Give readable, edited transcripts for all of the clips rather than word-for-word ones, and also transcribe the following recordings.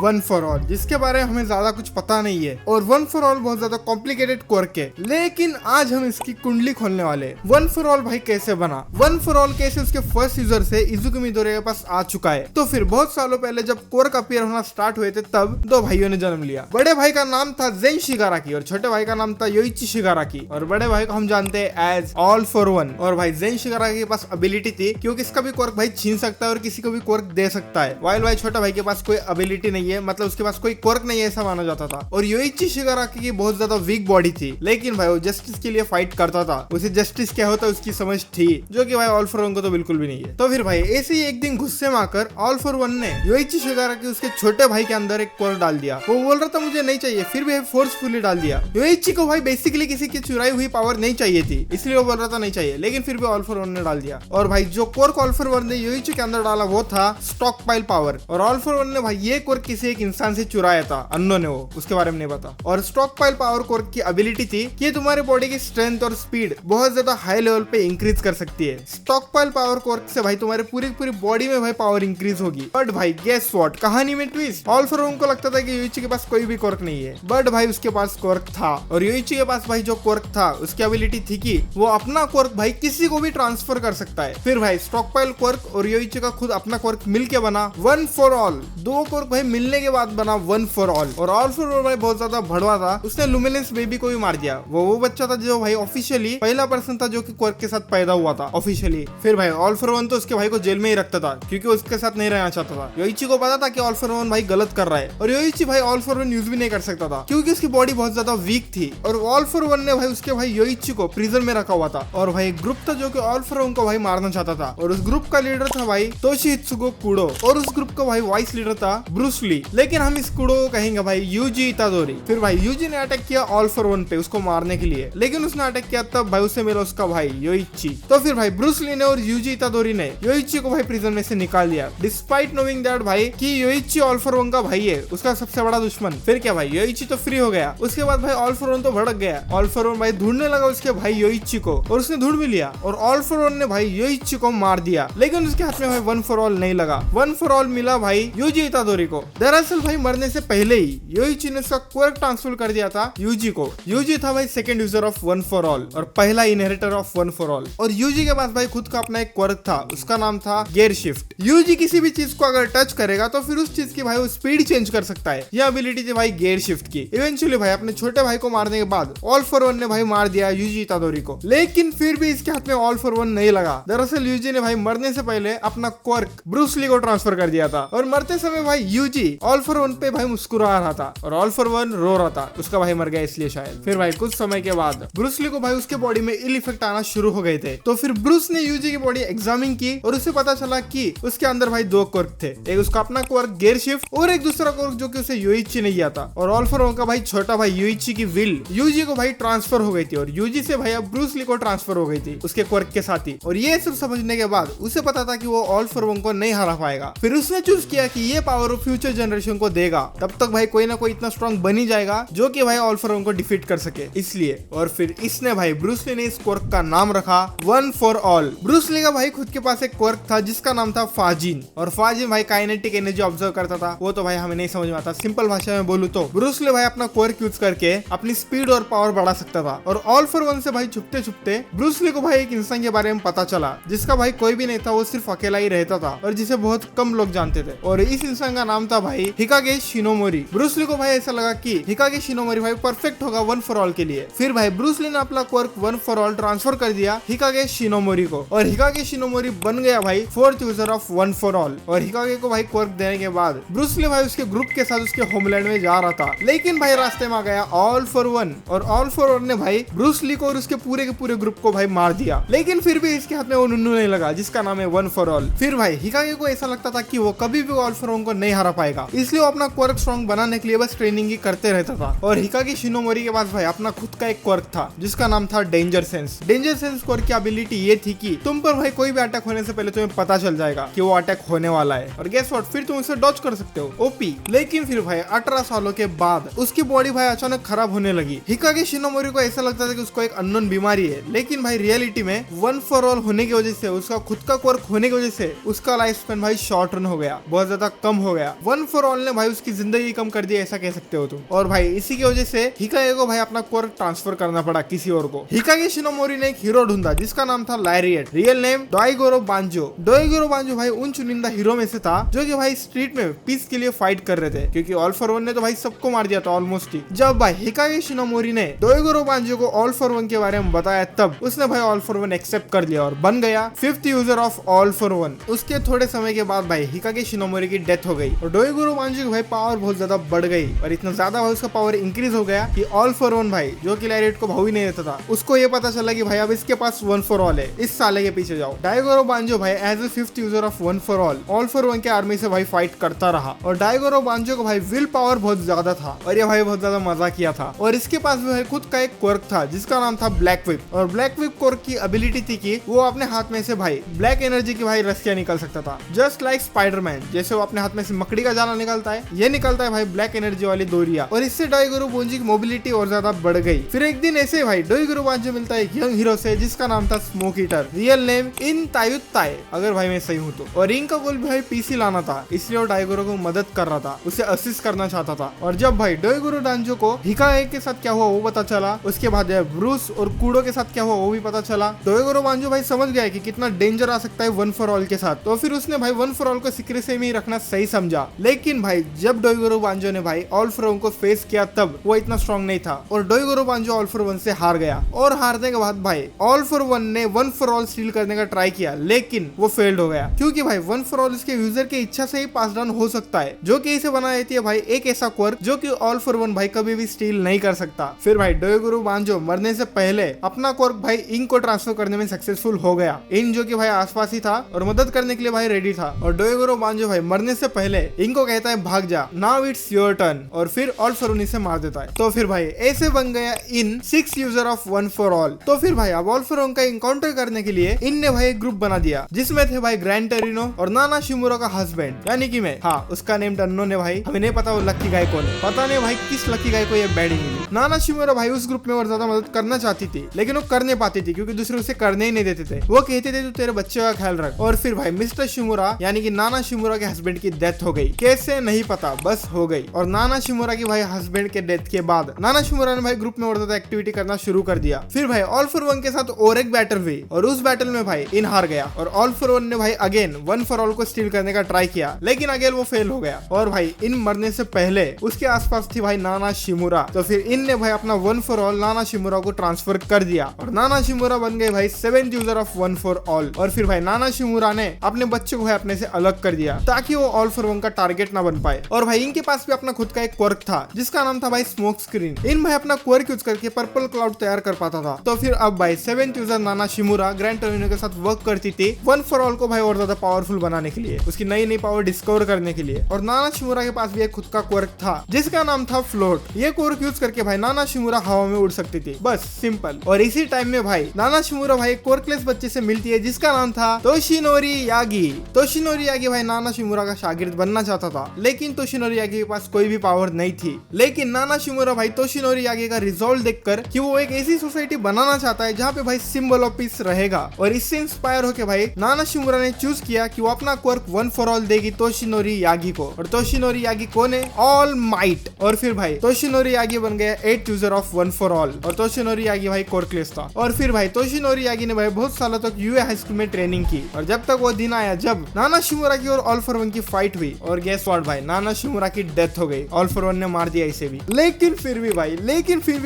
One for all, जिसके बारे में हमें ज्यादा कुछ पता नहीं है और वन फॉर ऑल बहुत ज्यादा कॉम्प्लिकेटेड क्वर्क है। लेकिन आज हम इसकी कुंडली खोलने वाले हैं। वन फॉर ऑल भाई कैसे बना, वन फॉर ऑल कैसे उसके फर्स्ट यूजर से इजुकी मिडोरी के पास आ चुका है। तो फिर बहुत सालों पहले जब क्वर्क अपीयर होना स्टार्ट हुए थे तब दो भाइयों ने जन्म लिया। बड़े भाई का नाम था जेन शिगाराकी और छोटे भाई का नाम था योइची शिगाराकी। और बड़े भाई को हम जानते हैं एज ऑल फॉर वन। और भाई जेन शिगाराकी के पास एबिलिटी थी क्योंकि किसका भी क्वर्क भाई छीन सकता है और किसी को भी क्वर्क दे सकता है। वाइल भाई छोटा भाई के पास कोई एबिलिटी नहीं है, मतलब उसके पास कोई क्वर्क नहीं है ऐसा माना जाता था। और योइची शिगाराकी की बहुत ज्यादा वीक बॉडी थी, लेकिन भाई वो जस्टिस के लिए फाइट करता था। उसे जस्टिस क्या होता है उसकी समझ थी, जो कि भाई ऑल फॉर वन को तो बिल्कुल भी नहीं है। तो फिर भाई ऐसे ही एक दिन गुस्से में आकर ऑल फॉर वन ने योइची शिगाराकी उसके छोटे भाई के अंदर एक क्वर्क डाल दिया। वो बोल रहा था मुझे नहीं चाहिए, फिर भी फोर्सफुली डाल दिया। योइची को भाई बेसिकली किसी की चुराई हुई पावर नहीं चाहिए थी, इसलिए वो बोल रहा था नहीं चाहिए, लेकिन फिर भी ऑल फॉर वन ने डाल दिया। और भाई जो क्वर्क ऑल फॉर वन ने योइची के अंदर डाला वो था स्टॉक पाइल पावर। और ऑल फॉर वन ने भाई ये क्वर्क किसी एक इंसान से चुराया था, अननोन है वो, उसके बारे में नहीं पता। और स्टॉक पाइल पावर क्वर्क की एबिलिटी थी कि तुम्हारे बॉडी की स्ट्रेंथ और स्पीड बहुत ज्यादा हाई लेवल पे इंक्रीज कर सकती है। स्टॉक पाइल पावर क्वर्क से भाई तुम्हारे पूरी बॉडी में भाई पावर इंक्रीज होगी। बट भाई गेस व्हाट, कहानी में ट्विस्ट, ऑल फॉर वन को लगता था कि योइची के पास कोई भी क्वर्क नहीं है, बट भाई उसके पास क्वर्क था। और योइची के पास भाई जो क्वर्क था उसकी एबिलिटी थी कि वो अपना क्वर्क भाई किसी को भी ट्रांसफर कर सकता है। फिर भाई स्टॉक पाइल क्वर्क और योइची का खुद अपना क्वर्क मिलके बना वन फॉर ऑल। दो क्वर्क भाई मिलने के बाद बना वन फॉर ऑल। और ऑल फॉर ऑल भाई बहुत ज्यादा भड़वा था, उसने लुमिनेंस बेबी को भी मार दिया। वो बच्चा था जो भाई ऑफिशियली पहला पर्सन था जो कि क्वर्क के साथ पैदा हुआ था ऑफिशियली। फिर भाई ऑल फॉर वन तो उसके भाई को जेल में ही रखता था क्योंकि उसके साथ नहीं रहना चाहता था। योइची को पता था कि ऑल फॉर वन भाई गलत कर रहा है और योइची भाई ऑल फॉर वन यूज भी नहीं कर सकता था क्योंकि उसकी बॉडी बहुत ज्यादा वीक थी। और ऑल फॉर वन ने भाई उसके भाई योइची को प्रिजन में रखा हुआ था। और भाई ग्रुप था जो कि ऑल फॉर वन को भाई मारना चाहता था और उस ग्रुप का लीडर था भाई तोशिहित्सुगो कुडो और उस ग्रुप का भाई वाइस लीडर था ब्रूस ली। लेकिन हम इस कुडो को कहेंगे भाई यूजी इतादोरी। फिर भाई यूजी ने अटैक किया ऑल फॉर वन पे उसको मारने के लिए, लेकिन उसने अटैक किया तब भाई उसे मिला उसका भाई योइची। तो फिर भाई ब्रूस ली ने और यूजी इतादोरी ने योइची को भाई प्रिजन में से निकाल दिया डिस्पाइट नोइंग दैट भाई कि योइची ऑल फॉर वन का भाई है, उसका सबसे बड़ा दुश्मन। फिर क्या भाई योइची तो फ्री हो गया। उसके बाद भाई ऑल फॉर वन तो भड़क गया। ऑल फॉर वन भाई ढूंढने लगा उसके भाई योइची को और उसने ढूंढ भी लिया और ऑल फॉर वन ने भाई योइची को मार दिया। लेकिन उसके हाथ में भाई वन फॉर ऑल नहीं लगा, वन फॉर ऑल मिला भाई यूजी इतादोरी को। दरअसल भाई मरने से पहले ही योइची ने उसका क्वर्क ट्रांसफर कर दिया था यूजी को। यूजी था भाई second user of one for all और पहला inheritor of one for all. और यूजी के पास भाई खुद का अपना एक क्वर्क था, उसका नाम था गियर शिफ्ट। यूजी किसी भी चीज को अगर टच करेगा तो फिर उस चीज की भाई वो स्पीड चेंज कर सकता है। यह एबिलिटी थी भाई गियर शिफ्ट की। इवेंचुअली भाई अपने छोटे भाई को मारने के बाद ऑल फॉर वन ने भाई मार दिया यूजी इतादोरी को, लेकिन फिर भी इसके हाथ में ऑल फॉर वन नहीं लगा। दरअसल यूजी ने भाई मरने से पहले अपना क्वर्क ब्रूस ली को ट्रांसफर कर दिया था और मरते समय भाई यूजी ऑल फॉर वन पे भाई मुस्कुरा रहा था और ऑल फॉर वन रो रहा था, उसका भाई मर गया इसलिए शायद। फिर भाई कुछ समय के बाद ब्रूस ली को भाई उसके बॉडी में इल इफेक्ट आना शुरू हो गए थे। तो फिर ब्रूस ने यूजी की बॉडी एग्जामिन की और उसे पता चला कि उसके अंदर भाई दो क्वर्क थे, एक उसका अपना क्वर्क गियर शिफ्ट और एक दूसरा क्वर्क जो कि उसे योइची नहीं आता। और ऑल फॉर वन का भाई छोटा भाई योइची की विल यूजी को भाई ट्रांसफर हो गई थी और यूजी से भाई अब ब्रूस ली को ट्रांसफर हो गई थी उसके क्वर्क के साथ ही। और ये सब समझने के बाद उसे पता था कि वो ऑल फॉर वन को नहीं हरा पाएगा। फिर उसने चूज किया कि ये पावर फ्यूचर जनरेशन को देगा, तब तक भाई कोई ना कोई इतना स्ट्रॉन्ग बन ही जाएगा जो कि भाई ऑल फॉर वन को डिफीट कर सके, इसलिए। और फिर इसने भाई ब्रूस ली ने इस क्वर्क का नाम रखा one for all. Bruce Lee का भाई खुद के पास एक क्वर्क था जिसका नाम था फाजिन। और फाजिन भाई काइनेटिक एनर्जी ऑब्जर्व करता था, वो तो भाई हमें नहीं समझ में आता। सिंपल भाषा में बोलूं तो ब्रूस ली भाई अपना क्वर्क यूज करके अपनी स्पीड और पावर बढ़ा सकता था। और ऑल फॉर वन से भाई छुपते छुपते ब्रूस ली को भाई एक इंसान के बारे में पता चला जिसका भाई कोई भी नहीं था, वो सिर्फ अकेला ही रहता था और जिसे बहुत कम लोग जानते थे। और इस इंसान का नाम था भाई हिकागे शिनोमोरी। ब्रूस ली को भाई ऐसा लगा कि हिकागे शिनोमोरी भाई परफेक्ट होगा वन फॉर ऑल के लिए। फिर भाई ब्रूस ली ने अपना quirk one for all transfer कर दिया हिकागे शिनोमोरी को और हिकागे शिनोमोरी बन गया भाई fourth user of one for all. और हिकागे को भाई क्वर्क देने के बाद ब्रूस ली भाई उसके ग्रुप के साथ उसके होमलैंड में जा रहा था, लेकिन भाई रास्ते में आ गया ऑल फॉर वन और ऑल फॉर वन ने भाई ब्रूस ली को और उसके पूरे के पूरे ग्रुप को भाई मार दिया। लेकिन फिर भी इसके हाथ में वो नुन्नू नहीं लगा जिसका नाम है वन फॉर ऑल। फिर भाई हिकागे को ऐसा लगता था कि वो कभी भी ऑल फॉर वन को नहीं हरा पाएगा, इसलिए वो अपना क्वर्क स्ट्रॉन्ग बनाने के लिए बस ट्रेनिंग ही करते रहता था। और हिकागे शिनोमोरी के पास भाई अपना खुद का एक क्वर्क था जिसका नाम था danger sense. Danger sense quirk की एबिलिटी ये थी कि तुम पर भाई कोई भी अटैक होने से पहले तुम्हें पता चल जाएगा कि वो अटैक होने वाला है और गेस व्हाट, फिर तुम उसे डॉज कर सकते हो, ओपी। लेकिन फिर भाई 18 सालों के बाद उसकी बॉडी भाई अचानक खराब होने लगी। हिकागे शिनोमोरी को ऐसा लगता था कि उसको एक अननोन बीमारी है, लेकिन भाई रियलिटी में वन फॉर ऑल होने की वजह से, उसका खुद का क्वर्क होने की वजह से उसका लाइफ स्पैन भाई शॉर्ट रन हो गया, बहुत ज्यादा कम हो गया। वन फॉर ऑल ने भाई उसकी जिंदगी कम कर दी, ऐसा कह सकते हो तुम। और भाई इसी की वजह से हिकागे को भाई अपना क्वर्क ट्रांसफर करना पड़ा किसी और को। हिकागे शिनोमोरी ने एक हीरो ढूंढा जिसका नाम था लैरिएट, रियल नेम डोइगोरो बांजो। डोइगोरो बांजो भाई उन चुनिंदा हीरो में से था जो कि भाई स्ट्रीट में पीस के लिए फाइट कर रहे थे, क्योंकि ऑल फॉर वन ने तो भाई सबको मार दिया था ऑलमोस्ट ही। जब भाई हिकागे शिनोमोरी ने डोइगोरो बांजो को ऑल फॉर वन के बारे में बताया तब उसने भाई ऑल फॉर वन एक्सेप्ट कर लिया और बन गया 5th user of all for one. उसके थोड़े समय के बाद भाई हिकागे शिनोमोरी की डेथ हो गई और डोइगोरो बांजो की भाई पावर बहुत ज्यादा बढ़ गई और इतना ज्यादा भाई उसका पावर इंक्रीज हो गया कि ऑल फॉर वन भाई जो कि लैरिएट को भाव ही नहीं देता था, उसको ये पता चला कि भाई अब इसके पास वन फॉर ऑल है, इस साले के पीछे जाओ। डाइगोरो बांजो भाई as a 5th user of one for all for one के आर्मी से भाई फाइट करता रहा और डाइगोरो बांजो को भाई विल पावर बहुत ज्यादा था और ये भाई बहुत ज्यादा मजा किया था। और इसके पास भी भाई खुद का एक क्वर्क था जिसका नाम था ब्लैक विप। और ब्लैक विप क्वर्क की एबिलिटी थी कि वो अपने हाथ में से भाई ब्लैक एनर्जी की भाई रस्सियां निकल सकता था, जस्ट लाइक स्पाइडरमैन। जैसे वो अपने हाथ में से मकड़ी का जाला निकलता है, ये निकलता है भाई ब्लैक एनर्जी वाली डोरिया। और इससे डोइगोरो बांजो की मोबिलिटी और ज्यादा बढ़ गई। फिर एक दिन ऐसे भाई डोइगोरो बांजो मिलता है एक यंग हीरो से जिसका नाम था smoke eater, real name in तायुत्ताए अगर भाई मैं सही हूँ तो। और इनका का गोल भाई पीसी लाना था, इसलिए वो डाइगोरो को मदद कर रहा था, उसे असिस्ट करना चाहता था। और जब भाई डोइगोरो बांजो को हिकागे के साथ क्या हुआ वो पता चला, उसके बाद ब्रूस और कूडो के साथ क्या हुआ वो भी पता चला। डोइगोरो बांजो भाई समझ गया कि कितना डेंजर आ सकता है वन फॉर ऑल के साथ, तो फिर उसने भाई वन फॉर ऑल को सीक्रेसी में ही रखना सही समझा। लेकिन भाई जब डोइगोरो बांजो ने भाई ऑल फॉर वन को फेस किया तब वो इतना स्ट्रॉन्ग नहीं था और डोइगोरो बांजो ऑल फॉर वन से हार गया। और हारने के बाद भाई ऑल फॉर वन ने वन फॉर ऑल स्टील करने का ट्राई किया, लेकिन वो फेल्ड हो गया, क्योंकि भाई वन फॉर ऑल इसके यूजर की इच्छा से ही पास डाउन हो सकता है, जो कि इसे बना देती है भाई एक ऐसा क्वर्क जो कि ऑल फॉर वन भाई कभी भी स्टील नहीं कर सकता। फिर भाई डोइगोरो बांजो मरने से पहले अपना क्वर्क भाई इंक को ट्रांसफर करने में सक्सेसफुल हो गया। इन जो कि भाई आसपास ही था और मदद करने के लिए भाई रेडी था। और डोइगोरो बांजो भाई मरने से पहले इंक को कहता है भाग जा, नाउ इट्स योर टर्न, और फिर ऑल फॉर वन इसे मार देता है। तो फिर भाई ऐसे बन गया इन 6th user of one for all. तो फिर भाई अब ऑल फॉर वन का इनकाउंटर करने के लिए इन ने भाई एक ग्रुप बना दिया जिसमें थे भाई ग्रैंड टेरिनो और नाना शिमुरा का हस्बैंड यानी कि मैं। हाँ, उसका नेम अननोन है भाई, हमें नहीं पता वो लकी गाय कौन है, पता नहीं भाई किस लकी गाय को ये बैडिंग मिली। नाना शिमुरा भाई उस ग्रुप में और ज्यादा मदद करना चाहती थी, लेकिन वो कर नहीं पाती थी क्योंकि दूसरे उसे करने ही नहीं देते थे। वो कहते थे तू तेरे बच्चे का ख्याल रख। और फिर भाई मिस्टर शिमुरा यानी कि नाना शिमुरा के हस्बैंड की डेथ हो गई, कैसे नहीं पता, बस हो गई। और नाना शिमुरा की भाई हस्बैंड के डेथ के बाद नाना शिमुरा ने भाई ग्रुप में और ज्यादा एक्टिविटी करना शुरू कर दिया। फिर भाई ऑल फॉर वन के साथ और एक बैटल हुई और उस बैटल में भाई इन हार गया और ऑल फॉर वन ने भाई अगेन वन फॉर ऑल को स्टील करने का ट्राई किया, लेकिन अगेन वो फेल हो गया। और भाई इन मरने से पहले उसके आसपास थी भाई नाना शिमुरा, तो फिर इन ने भाई अपना वन फॉर ऑल नाना शिमुरा को ट्रांसफर कर दिया और नाना शिमुरा बन गए भाई 7th user of one for all. और फिर भाई नाना शिमुरा ने अपने बच्चे को भाई अपने से अलग कर दिया ताकि वो ऑल फॉर वन का टारगेट ना बन पाए। और भाई इनके पास भी अपना खुद का एक क्वर्क था जिसका नाम था भाई स्मोक स्क्रीन। इन भाई अपना क्वर्क यूज करके पर्पल क्लाउड तैयार कर पाता था। तो फिर अब भाई 7th यूजर नाना शिमुरा ग्रैंड टेरिनो के साथ वर्क करती थी वन फॉर ऑल को भाई और ज्यादा पावरफुल बनाने के लिए, उसकी नई नई पावर डिस्कवर करने के लिए। और नाना शिमुरा के पास भी एक खुद का क्वर्क था जिसका नाम था फ्लोट। ये क्वर्क यूज करके भाई नाना शिमुरा हवा में उड़ सकती थी, बस सिंपल। और इसी टाइम में भाई नाना शिमुरा भाई क्वर्कलेस बच्चे से मिलती है जिसका नाम था तोशिनोरी यागी। तोशिनोरी यागी भाई नाना शिमुरा का शागिर्द बनना चाहता था, लेकिन तोशिनोरी यागी के पास कोई भी पावर नहीं थी। लेकिन नाना शिमुरा भाई तोशिनोरी यागी का रिजॉल्व देखकर कि वो एक ऐसी सोसाइटी बनाना चाहता है जहाँ पे भाई सिंबल ऑफ पीस रहेगा, और इससे इंस्पायर होकर भाई नाना शिमुरा ने चूज किया कि वो अपना क्वर्क वन फॉर ऑल देगी तोशिनोरी यागी को। और तोशिनोरी यागी कौन है? All might. और फिर भाई तोशिनोरी यागी बन गया 8th user of one for all और तोशिनोरी यागी भाई क्वर्कलेस था। और फिर भाई तोशिनोरी यागी ने भाई बहुत सालों तक यूए हाई स्कूल में ट्रेनिंग की, और जब तक वो दिन आया जब नाना शिमुरा की और ऑल फॉर वन की फाइट हुई, और गेस व्हाट भाई नाना शिमुरा की डेथ हो गई, ऑल फॉर वन ने मार दिया इसे भी। लेकिन फिर भी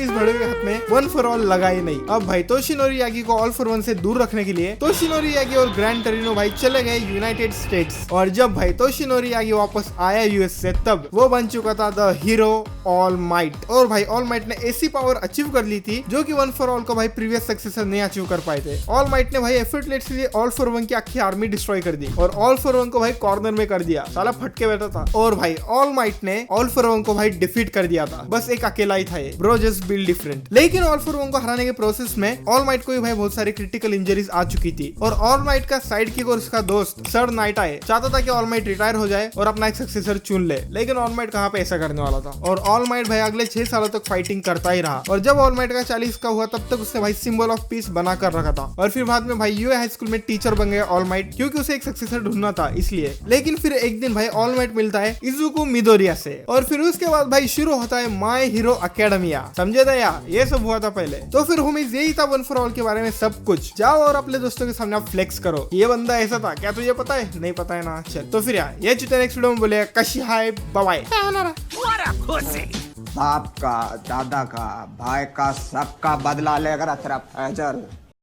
इस बड़े के हाथ में वन फॉर ऑल लगा ही नहीं। अब भाई तोशिनोरी यागी को ऑल फॉर वन से दूर रखने के लिए तोशिनोरी यागी और ग्रैंड टेरिनो भाई चले गए यूनाइटेड स्टेट्स। और जब भाई तोशिनोरी यागी वापस आया यूएस से, तब वो बन चुका था द हीरो ऑल माइट। और भाई ऑल माइट ने ऐसी पावर अचीव कर ली थी जो कि वन फॉर ऑल को भाई प्रीवियस सक्सेसर नहीं अचीव कर पाए थे। ऑल माइट ने भाई एफर्टलेसली ऑल फॉर वन की आखिरी आर्मी डिस्ट्रॉय कर दी और ऑल फॉर वन को भाई कॉर्नर में कर दिया, साला फटके बैठा था। और भाई ऑल माइट ने ऑल फॉर वन को भाई डिफीट कर दिया था, बस एक अकेला ही था ये, ब्रो जस्ट बिल्ड डिफरेंट। लेकिन ऑल फॉर वन को हराने के प्रोसेस में ऑल माइट को भी भाई बहुत सारी क्रिटिकल इंजरीज आ चुकी थी, और ऑल माइट का साइड किक और उसका दोस्त सर नाइट आए चाहता था कि ऑल माइट रिटायर हो जाए और अपना एक सक्सेसर चुन ले, लेकिन ऑल माइट कहाँ पे ऐसा करने वाला था। और ऑल माइट भाई अगले 6 सालों तक फाइटिंग करता ही रहा, और जब ऑल माइट का 40 का हुआ तब तक उसने भाई सिंबल ऑफ पीस बना कर रखा था। और फिर बाद में भाई यूए हाई स्कूल में टीचर बन गया ऑल माइट, क्योंकि उसे एक सक्सेसर ढूंढना था इसलिए। लेकिन फिर एक दिन भाई ऑल हेलमेट मिलता है इजुकु मिडोरिया से। और फिर उसके बाद भाई शुरू होता है माय हीरो अकेडमिया, समझे दया, ये सब हुआ था पहले। तो फिर होमीज यही था वन फॉर ऑल के बारे में सब कुछ। जाओ और अपने दोस्तों के सामने आप फ्लेक्स करो, ये बंदा ऐसा था, क्या तुझे पता है? नहीं पता है ना, चल। तो फिर यार ये चुते नेक्स्ट वीडियो में बोले कशी हाय बाय। बाप का, दादा का, भाई का, सबका बदला लेकर तेरा फैजल।